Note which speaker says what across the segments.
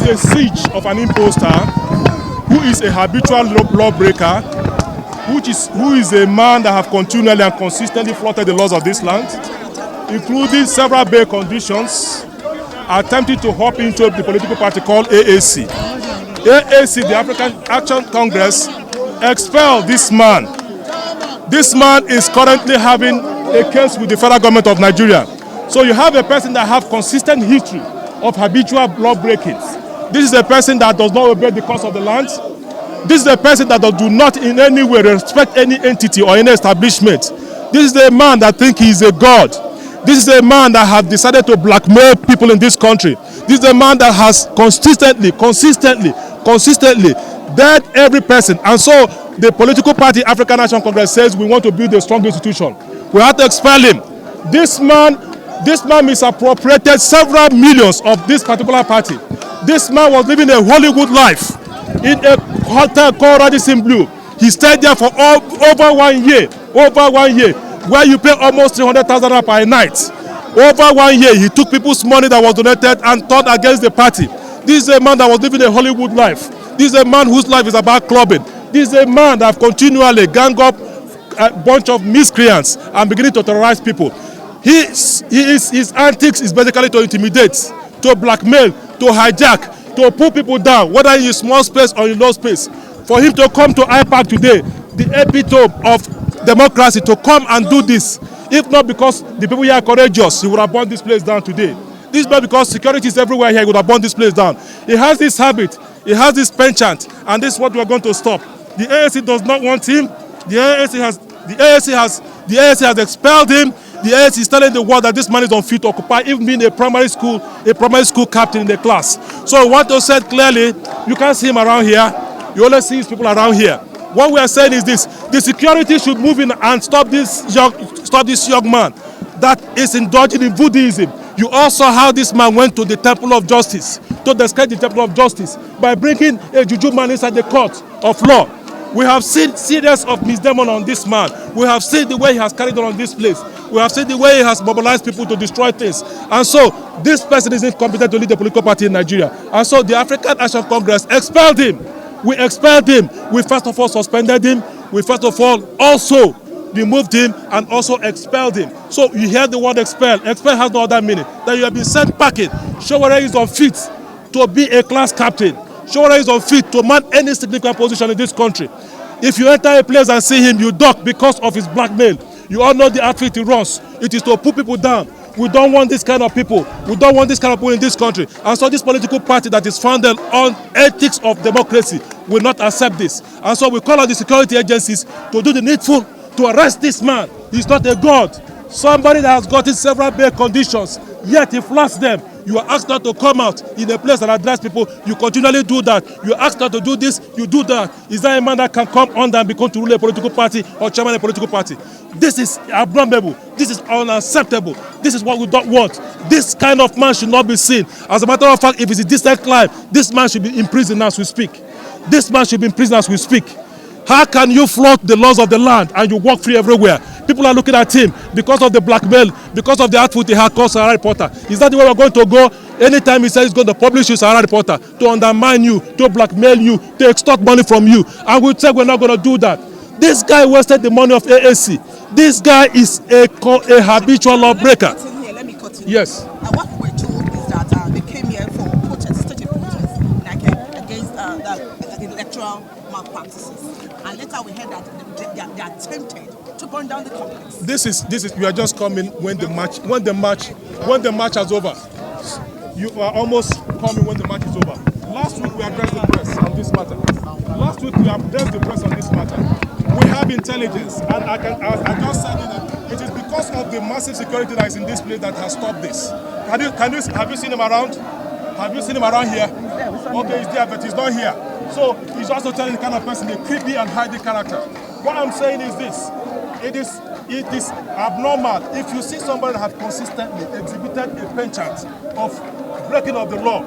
Speaker 1: is a siege of an imposter who is a habitual lawbreaker, who is a man that have continually and consistently flouted the laws of this land, including several bail conditions, attempting to hop into the political party called AAC. AAC, the African Action Congress, expelled this man. This man is currently having a case with the federal government of Nigeria. So you have a person that have consistent history of habitual law breakings. This is a person that does not obey the cause of the land. This is a person that do not in any way respect any entity or any establishment. This is a man that thinks he is a god. This is a man that has decided to blackmail people in this country. This is a man that has consistently dead every person. And so the political party African National Congress says we want to build a strong institution. We have to expel him. This man misappropriated several millions of this particular party. This man was living a Hollywood life in a hotel called Radisson Blu. He stayed there for over 1 year, where you pay almost 300,000 per night. Over 1 year, he took people's money that was donated and turned against the party. This is a man that was living a Hollywood life. This is a man whose life is about clubbing. This is a man that continually gang up a bunch of miscreants and beginning to terrorize people. His antics is basically to intimidate, to blackmail, to hijack, to pull people down, whether in small space or in low space. For him to come to IPAC today, the epitome of democracy, to come and do this, if not because the people here are courageous, he would have burned this place down today. This is not because security is everywhere here, he would have burned this place down. He has this habit, he has this penchant, and this is what we are going to stop. The AAC does not want him. The AAC has expelled him. The AAC is telling the world that this man is unfit to occupy, even being a primary school captain in the class. So I want to say clearly, you can't see him around here. You only see his people around here. What we are saying is this: the security should move in and stop this young man that is indulging in voodooism. You also how this man went to the Temple of Justice to discredit the Temple of Justice by bringing a juju man inside the court of law. We have seen series of misdemeanor on this man. We have seen the way he has carried on this place. We have seen the way he has mobilized people to destroy things. And so this person is incompetent to lead the political party in Nigeria. And so the African Action Congress expelled him. We expelled him. We first of all suspended him. We first of all also removed him and also expelled him. So you hear the word expel. Expel has no other meaning. That you have been sent packing. Showore is unfit to be a class captain. Showore is unfit to man any significant position in this country. If you enter a place and see him, you duck because of his blackmail. You all know the outfit he runs. It is to put people down. We don't want this kind of people. We don't want this kind of people in this country. And so this political party that is founded on ethics of democracy will not accept this. And so we call on the security agencies to do the needful to arrest this man. He's not a god. Somebody that has gotten several bail conditions, yet he flouts them. You are asked not to come out in a place that address people. You continually do that. You are asked not to do this. You do that. Is there a man that can come under and become to rule a political party or chairman of a political party? This is abominable. This is unacceptable. This is what we don't want. This kind of man should not be seen. As a matter of fact, if it's a decent crime, this man should be in prison as we speak. This man should be in prison as we speak. How can you flout the laws of the land and you walk free everywhere? People are looking at him because of the blackmail, because of the outfit he had called Sahara Reporter. Is that the way we're going to go? Anytime he says he's going to publish you Sahara Reporter, to undermine you, to blackmail you, to extort money from you, and we'll say we're not going to do that. This guy wasted the money of AAC. This guy is a habitual lawbreaker.
Speaker 2: Let me cut in.
Speaker 1: Yes.
Speaker 2: What we were told is that they came here for protest, stated protest, like against the electoral malpractices. And later we heard that they attempted to burn down the complex. This is
Speaker 1: we are just coming when the match has over. You are almost coming when the match is over. Last week we addressed the press on this matter. We have intelligence, and I just said that it is because of the massive security that is in this place that has stopped this. Have you seen him around? Have you seen him around here? Okay, he's there, but he's not here. So he's also telling the kind of person, a creepy and hiding character. What I'm saying is this: it is abnormal if you see somebody that has consistently exhibited a penchant of breaking of the law,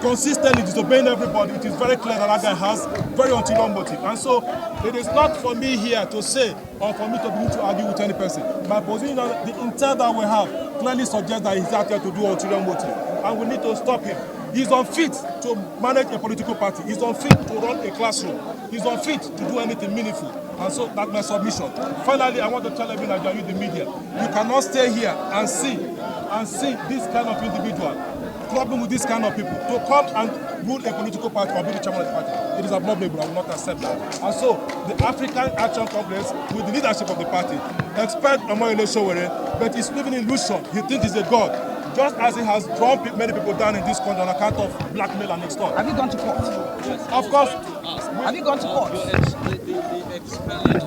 Speaker 1: consistently disobeying everybody. It is very clear that guy has very ulterior motive. And so it is not for me here to say or for me to begin to argue with any person. My position, the intent that we have clearly suggests that he's out here to do ulterior motive. And we need to stop him. He's unfit to manage a political party. He's unfit to run a classroom. He's unfit to do anything meaningful. And so that's my submission. Finally, I want to tell everyone that you the media, you cannot stay here and see this kind of individual clubbing with this kind of people to come and rule a political party or be the chairman of the party. It is abominable. I will not accept that. And so the African Action Congress, with the leadership of the party, expect Omoyele Sowore, but he's living in illusion. He thinks he's a god. Just as he has drawn many people down in this country on account of blackmail and extortion.
Speaker 2: Have you gone to court?
Speaker 1: Of course.
Speaker 2: Have you gone to court?
Speaker 3: The expelling of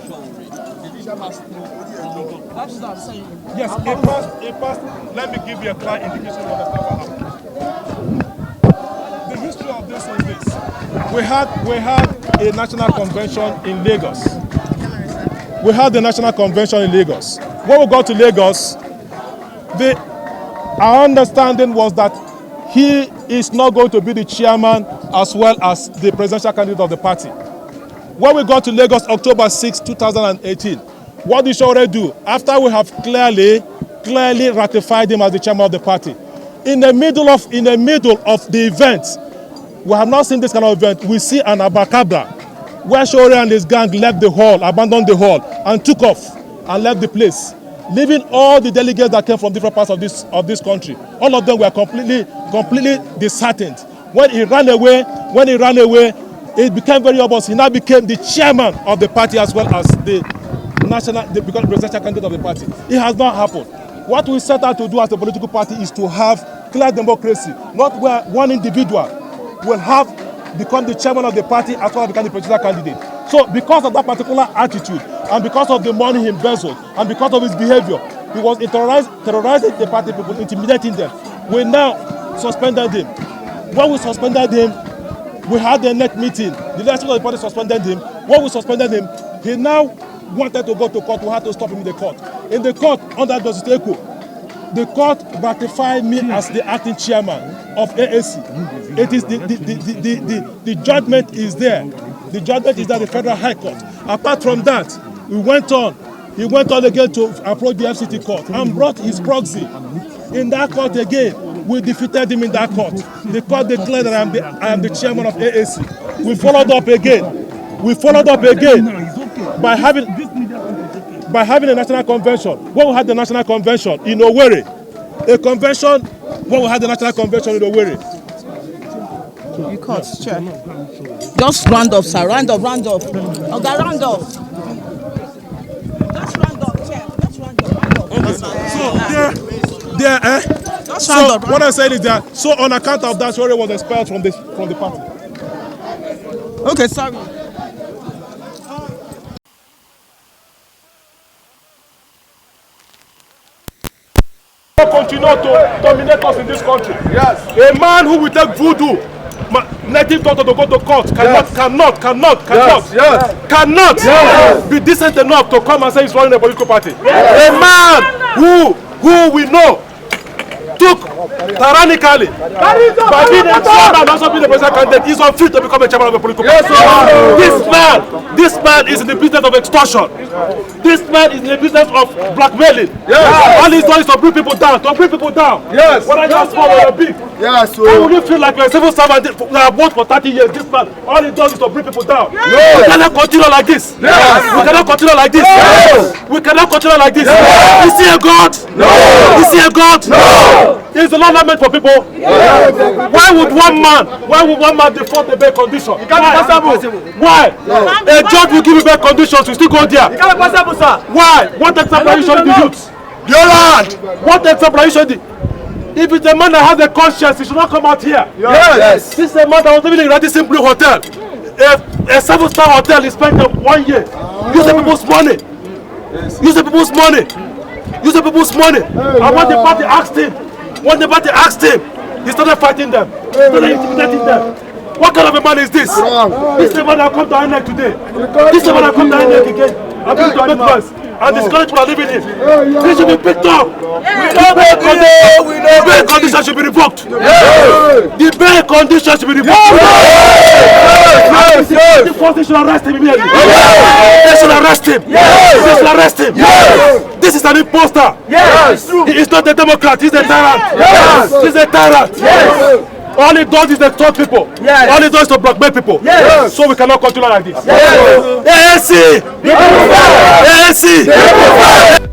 Speaker 3: Sowore, did it pass through legal?
Speaker 2: That's what I'm saying.
Speaker 1: Yes, it passed. Let me give you a clear indication of what happened. The history of this is this. We had a national convention in Lagos. We had the national convention in Lagos. When we got to Lagos, our understanding was that he is not going to be the chairman as well as the presidential candidate of the party. When we got to Lagos, October 6, 2018, what did Sowore do? After we have clearly ratified him as the chairman of the party, in the middle of the event, we have not seen this kind of event. We see an abacabra where Sowore and his gang left the hall, abandoned the hall, and took off and left the place, leaving all the delegates that came from different parts of this country. All of them were completely disheartened. When he ran away, it became very obvious. He now became the chairman of the party as well as the presidential candidate of the party. It has not happened. What we set out to do as a political party is to have clear democracy, not where one individual will become the chairman of the party as well as become the presidential candidate. So because of that particular attitude, and because of the money he embezzled, and because of his behavior, he was terrorizing the party people, intimidating them. We now suspended him. When we suspended him, we had a next meeting. The leadership of the party suspended him. When we suspended him, he now wanted to go to court. We had to stop him in the court. In the court, under Justice Eko, the court ratified me as the acting chairman of AAC. It is the judgment is there. The judgment is at the Federal High Court. Apart from that, he went on again to approach the FCT court and brought his proxy. In that court again, we defeated him in that court. The court declared that I am the chairman of AAC. We followed up again by having a national convention. When we had the national convention in Owerri,
Speaker 2: You can't, Chair. Just round off, sir. Round off. Okay, round off. Just round off, Chair. Just round off.
Speaker 1: So what I said is that, so on account of that, Sowore was expelled from the party.
Speaker 2: Okay, sorry.
Speaker 1: Continue to dominate us in this country. Yes. A man who will take voodoo, native doctor to go to court cannot be decent enough to come and say he's running a political party. Yes. A man who we know took tyrannically by being a chairman and also being a president candidate is unfit to become a chairman of a political party. This man is in the business of extortion. This man is in the business of blackmailing. Yes. All he's doing is to bring people down. Yes. When I just small or big. Yes. So how would you feel like you're a civil servant that have worked for 30 years? This man, all he does is to bring people down. Yes. We cannot continue like this. Yes. We cannot continue like this. Yes. We cannot continue like this. Yes. Is he a god? No. Is he a god? No. Is the law not meant for people? Yes. Why would one man default a bail condition? It can't be possible. Why? Yes. A judge will give you bail conditions, you still go there. It can't be possible, sir. Why? What example are you showing the youth? What example are you showing? If it's a man that has a conscience, he should not come out here. Yes. This is a man that was living in Radisson Blue Hotel. A 7-star hotel, he spent 1 year. Using people's money. And when the party asked him, he started fighting them. He started intimidating them. What kind of a man is this? This is the man that come to INEC today. This is the man that come to INEC again. I'm going to make noise. And this country we are living in. This should be picked up. The bail condition should be revoked. The bail condition should be revoked. The force should arrest him immediately. They should arrest him. They should arrest him. This is an imposter. He is not a Democrat. He's a tyrant. He's a tyrant. All it does is to extort people.
Speaker 4: Yes.
Speaker 1: All it does is to blackmail people.
Speaker 4: Yes.
Speaker 1: So we cannot continue like this.
Speaker 4: Yes.
Speaker 1: ANC! ANC!